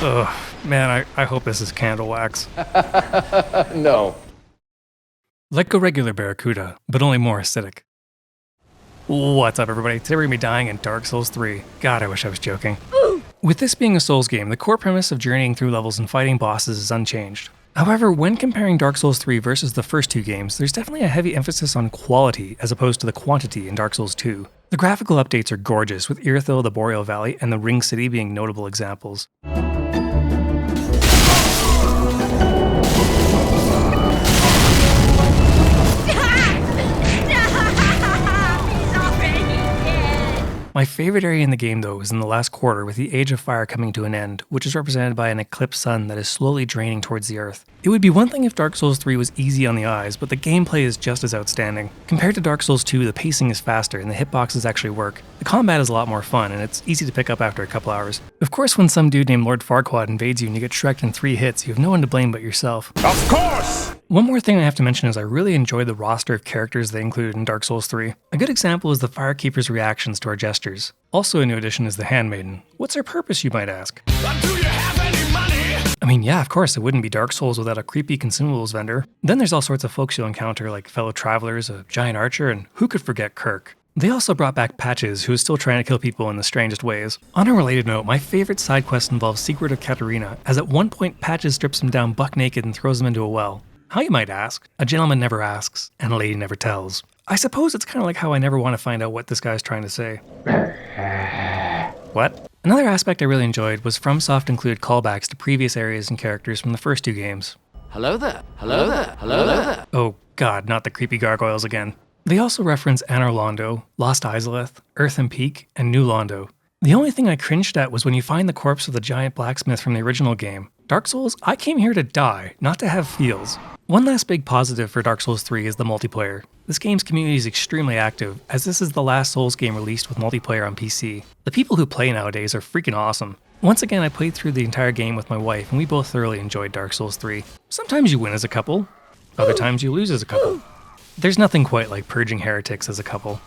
Ugh, man, I hope this is candle wax. No. Let go regular Barracuda, but only more acidic. What's up, everybody? Today we're gonna be dying in Dark Souls 3. God, I wish I was joking. With this being a Souls game, the core premise of journeying through levels and fighting bosses is unchanged. However, when comparing Dark Souls 3 versus the first two games, there's definitely a heavy emphasis on quality as opposed to the quantity in Dark Souls 2. The graphical updates are gorgeous, with Irithyll, the Boreal Valley, and the Ring City being notable examples. My favorite area in the game, though, is in the last quarter with the Age of Fire coming to an end, which is represented by an eclipsed sun that is slowly draining towards the earth. It would be one thing if Dark Souls 3 was easy on the eyes, but the gameplay is just as outstanding. Compared to Dark Souls 2, the pacing is faster and the hitboxes actually work. The combat is a lot more fun, and it's easy to pick up after a couple hours. Of course, when some dude named Lord Farquaad invades you and you get shreked in 3 hits, you have no one to blame but yourself. Of course! One more thing I have to mention is I really enjoyed the roster of characters they included in Dark Souls 3. A good example is the Firekeeper's reactions to our gestures. Also a new addition is the Handmaiden. What's her purpose, you might ask? Do you have any money? I mean, yeah, of course, it wouldn't be Dark Souls without a creepy consumables vendor. Then there's all sorts of folks you'll encounter like fellow travelers, a giant archer, and who could forget Kirk? They also brought back Patches, who is still trying to kill people in the strangest ways. On a related note, my favorite side quest involves Secret of Katarina, as at one point Patches strips him down buck naked and throws him into a well. How, you might ask? A gentleman never asks, and a lady never tells. I suppose it's kind of like how I never want to find out what this guy's trying to say. What? Another aspect I really enjoyed was FromSoft included callbacks to previous areas and characters from the first two games. Hello there. Hello there. Hello there. Oh god, not the creepy gargoyles again. They also reference Anor Londo, Lost Izalith, Earthen Peak, and New Londo. The only thing I cringed at was when you find the corpse of the giant blacksmith from the original game. Dark Souls, I came here to die, not to have feels. One last big positive for Dark Souls 3 is the multiplayer. This game's community is extremely active, as this is the last Souls game released with multiplayer on PC. The people who play nowadays are freaking awesome. Once again, I played through the entire game with my wife, and we both thoroughly enjoyed Dark Souls 3. Sometimes you win as a couple, other times you lose as a couple. There's nothing quite like purging heretics as a couple.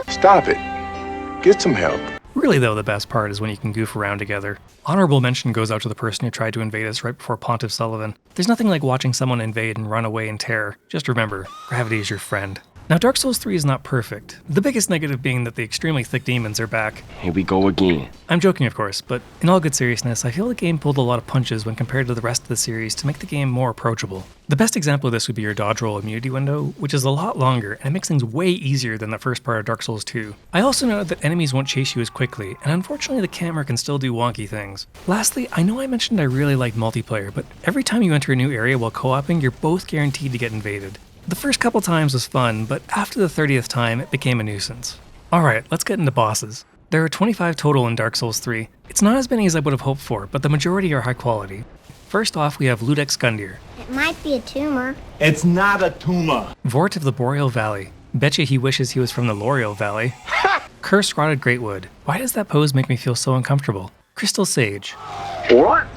Stop it. Get some help. Really though, the best part is when you can goof around together. Honorable mention goes out to the person who tried to invade us right before Pontiff Sullivan. There's nothing like watching someone invade and run away in terror. Just remember, gravity is your friend. Now Dark Souls 3 is not perfect, the biggest negative being that the extremely thick demons are back. Here we go again. I'm joking of course, but in all good seriousness, I feel the game pulled a lot of punches when compared to the rest of the series to make the game more approachable. The best example of this would be your dodge roll immunity window, which is a lot longer and it makes things way easier than the first part of Dark Souls 2. I also noted that enemies won't chase you as quickly, and unfortunately the camera can still do wonky things. Lastly, I know I mentioned I really liked multiplayer, but every time you enter a new area while co-oping, you're both guaranteed to get invaded. The first couple times was fun, but after the 30th time, it became a nuisance. Alright, let's get into bosses. There are 25 total in Dark Souls 3. It's not as many as I would have hoped for, but the majority are high quality. First off, we have Ludex Gundyr. It might be a tumor. It's not a tumor. Vort of the Boreal Valley. Betcha he wishes he was from the L'Oreal Valley. Cursed Rotted Greatwood. Why does that pose make me feel so uncomfortable? Crystal Sage. Alright,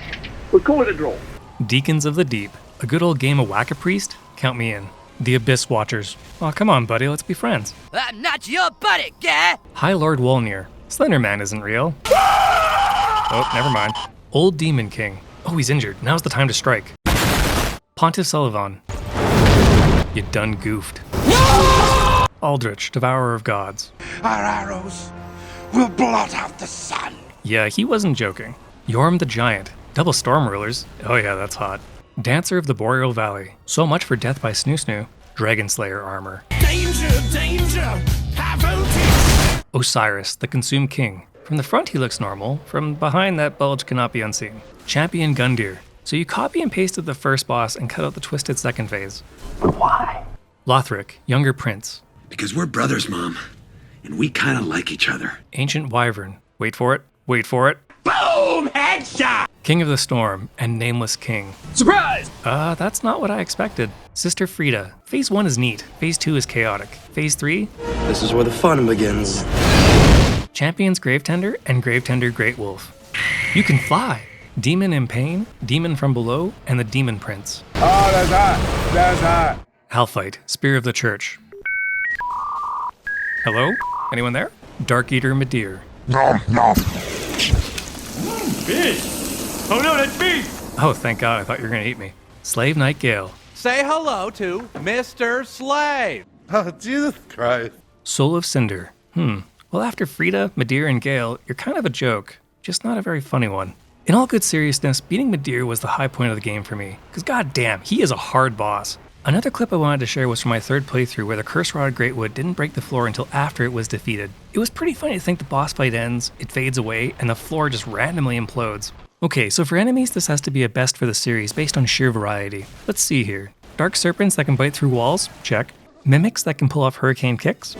we'll call it a draw. Deacons of the Deep. A good old game of Whack-A-Priest? Count me in. The Abyss Watchers. Oh, come on, buddy, let's be friends. I'm not your buddy, guy! High Lord Wolnir. Slender Man isn't real. Oh, never mind. Old Demon King. Oh, he's injured. Now's the time to strike. Pontiff Sullivan. You done goofed. Aldrich, Devourer of Gods. Our arrows will blot out the sun. Yeah, he wasn't joking. Yorm the Giant. Double Storm Rulers. Oh yeah, that's hot. Dancer of the Boreal Valley. So much for Death by Snoo Snoo. Dragon Slayer armor. Danger, danger, have voltage. Osiris, the Consumed King. From the front he looks normal, from behind that bulge cannot be unseen. Champion Gundyr. So you copy and pasted the first boss and cut out the twisted second phase. But why? Lothric, Younger Prince. Because we're brothers, Mom, and we kind of like each other. Ancient Wyvern. Wait for it, wait for it. Boom! Headshot! King of the Storm and Nameless King. Surprise! That's not what I expected. Sister Frida. Phase 1 is neat, Phase 2 is chaotic. Phase 3? This is where the fun begins. Champions Gravetender and Gravetender Great Wolf. You can fly. Demon in Pain, Demon from Below, and the Demon Prince. Oh, that's hot. That's hot. Halfite, Spear of the Church. Hello? Anyone there? Dark Eater Medir. Nom, nom. Fish! Oh no, that's me! Oh, thank God, I thought you were gonna eat me. Slave Knight Gale. Say hello to Mr. Slave. Oh, Jesus Christ. Soul of Cinder. Well, after Frida, Midir, and Gale, you're kind of a joke. Just not a very funny one. In all good seriousness, beating Midir was the high point of the game for me, because goddamn, he is a hard boss. Another clip I wanted to share was from my third playthrough where the Curse Rod Greatwood didn't break the floor until after it was defeated. It was pretty funny to think the boss fight ends, it fades away, and the floor just randomly implodes. Okay, so for enemies this has to be a best for the series based on sheer variety. Let's see here. Dark Serpents that can bite through walls? Check. Mimics that can pull off hurricane kicks?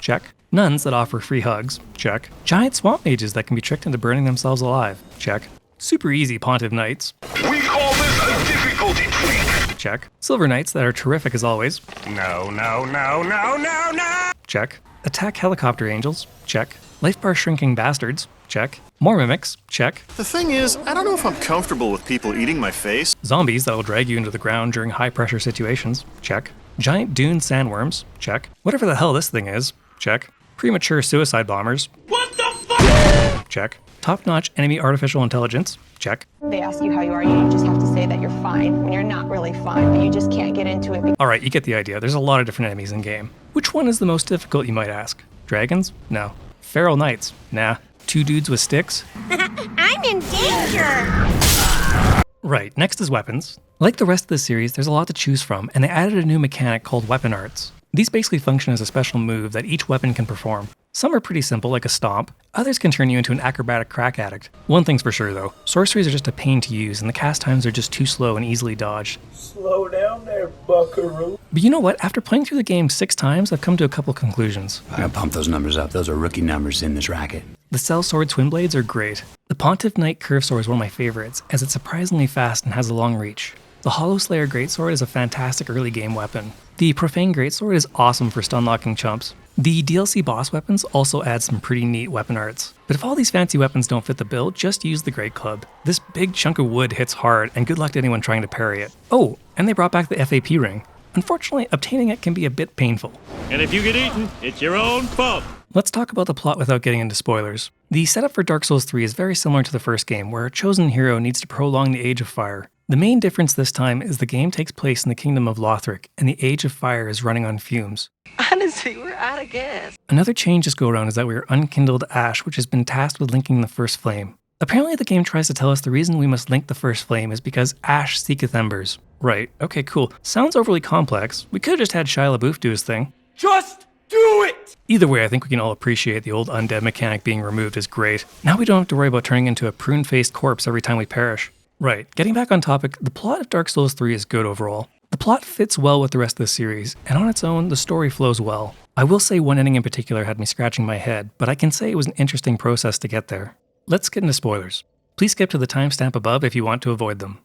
Check. Nuns that offer free hugs? Check. Giant swamp mages that can be tricked into burning themselves alive? Check. Super easy Pontiff Knights? We call this a difficulty tweak. Check. Silver Knights that are terrific as always? No, no, no, no, no, no! Check. Attack Helicopter Angels? Check. Life Bar Shrinking Bastards? Check. More Mimics? Check. The thing is, I don't know if I'm comfortable with people eating my face. Zombies that will drag you into the ground during high pressure situations? Check. Giant dune sandworms? Check. Whatever the hell this thing is? Check. Premature suicide bombers? What the fuck? Check. Top-notch enemy artificial intelligence? Check. They ask you how you are, you just have to say that you're fine when you're not really fine, but you just can't get into it. Alright, you get the idea. There's a lot of different enemies in game. Which one is the most difficult, you might ask? Dragons? No. Feral Knights? Nah. Two dudes with sticks? I'm in danger! Right, next is weapons. Like the rest of the series, there's a lot to choose from, and they added a new mechanic called weapon arts. These basically function as a special move that each weapon can perform. Some are pretty simple, like a stomp. Others can turn you into an acrobatic crack addict. One thing's for sure though, sorceries are just a pain to use and the cast times are just too slow and easily dodged. Slow down there, buckaroo. But you know what, after playing through the game 6 times, I've come to a couple conclusions. I gotta pump those numbers up. Those are rookie numbers in this racket. The Cell Sword Twin Blades are great. The Pontiff Knight Curve Sword is one of my favorites, as it's surprisingly fast and has a long reach. The Hollow Slayer Greatsword is a fantastic early game weapon. The Profane Greatsword is awesome for stun-locking chumps. The DLC boss weapons also add some pretty neat weapon arts. But if all these fancy weapons don't fit the bill, just use the Great Club. This big chunk of wood hits hard, and good luck to anyone trying to parry it. Oh, and they brought back the FAP ring. Unfortunately, obtaining it can be a bit painful. And if you get eaten, it's your own fault. Let's talk about the plot without getting into spoilers. The setup for Dark Souls 3 is very similar to the first game, where a chosen hero needs to prolong the Age of Fire. The main difference this time is the game takes place in the kingdom of Lothric, and the Age of Fire is running on fumes. Honestly, we're out of gas. Another change this go-around is that we are unkindled ash, which has been tasked with linking the first flame. Apparently the game tries to tell us the reason we must link the first flame is because ash seeketh embers. Right, okay, cool. Sounds overly complex. We could have just had Shia LaBeouf do his thing. Just do it! Either way, I think we can all appreciate the old undead mechanic being removed is great. Now we don't have to worry about turning into a prune-faced corpse every time we perish. Right, getting back on topic, the plot of Dark Souls 3 is good overall. The plot fits well with the rest of the series, and on its own, the story flows well. I will say one ending in particular had me scratching my head, but I can say it was an interesting process to get there. Let's get into spoilers. Please skip to the timestamp above if you want to avoid them.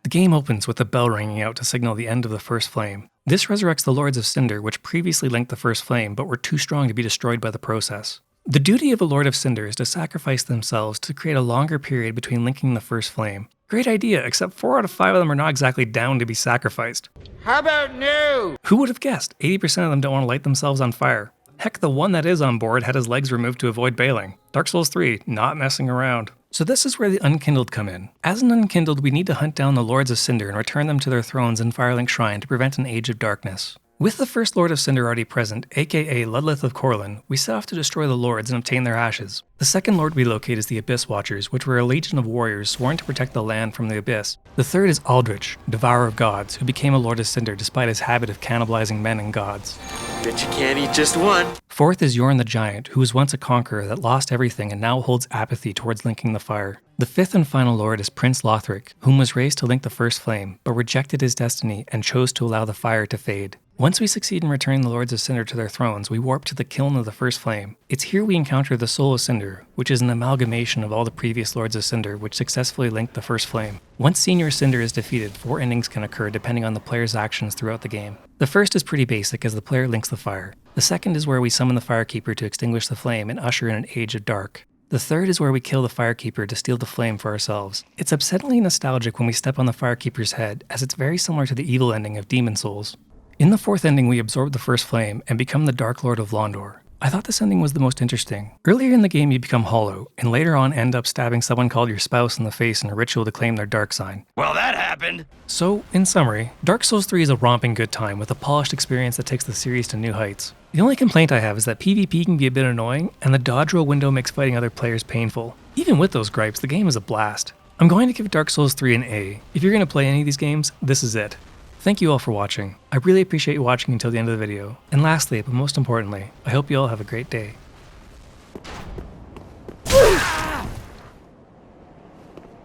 The game opens with a bell ringing out to signal the end of the first flame. This resurrects the Lords of Cinder, which previously linked the first flame but were too strong to be destroyed by the process. The duty of a Lord of Cinder is to sacrifice themselves to create a longer period between linking the first flame. Great idea, except 4 out of 5 of them are not exactly down to be sacrificed. How about no? Who would have guessed? 80% of them don't want to light themselves on fire. Heck, the one that is on board had his legs removed to avoid bailing. Dark Souls 3, not messing around. So this is where the Unkindled come in. As an Unkindled, we need to hunt down the Lords of Cinder and return them to their thrones in Firelink Shrine to prevent an Age of Darkness. With the first Lord of Cinder already present, aka Ludleth of Corlin, we set off to destroy the Lords and obtain their ashes. The second Lord we locate is the Abyss Watchers, which were a legion of warriors sworn to protect the land from the Abyss. The third is Aldrich, Devourer of Gods, who became a Lord of Cinder despite his habit of cannibalizing men and gods. Bet you can't eat just one. Fourth is Yorn the Giant, who was once a conqueror that lost everything and now holds apathy towards linking the fire. The fifth and final Lord is Prince Lothric, whom was raised to link the first flame, but rejected his destiny and chose to allow the fire to fade. Once we succeed in returning the Lords of Cinder to their thrones, we warp to the kiln of the first flame. It's here we encounter the Soul of Cinder, which is an amalgamation of all the previous Lords of Cinder which successfully linked the first flame. Once Senior Cinder is defeated, 4 endings can occur depending on the player's actions throughout the game. The first is pretty basic as the player links the fire. The second is where we summon the Firekeeper to extinguish the flame and usher in an Age of Dark. The third is where we kill the Firekeeper to steal the flame for ourselves. It's upsettingly nostalgic when we step on the Firekeeper's head, as it's very similar to the evil ending of Demon Souls. In the fourth ending, we absorb the first flame and become the Dark Lord of Londor. I thought this ending was the most interesting. Earlier in the game you become hollow, and later on end up stabbing someone called your spouse in the face in a ritual to claim their dark sign. Well, that happened. So, in summary, Dark Souls 3 is a romping good time with a polished experience that takes the series to new heights. The only complaint I have is that PvP can be a bit annoying, and the dodge roll window makes fighting other players painful. Even with those gripes, the game is a blast. I'm going to give Dark Souls 3 an A. If you're going to play any of these games, this is it. Thank you all for watching. I really appreciate you watching until the end of the video. And lastly, but most importantly, I hope you all have a great day.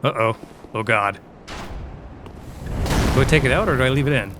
Uh-oh. Oh god. Do I take it out or do I leave it in?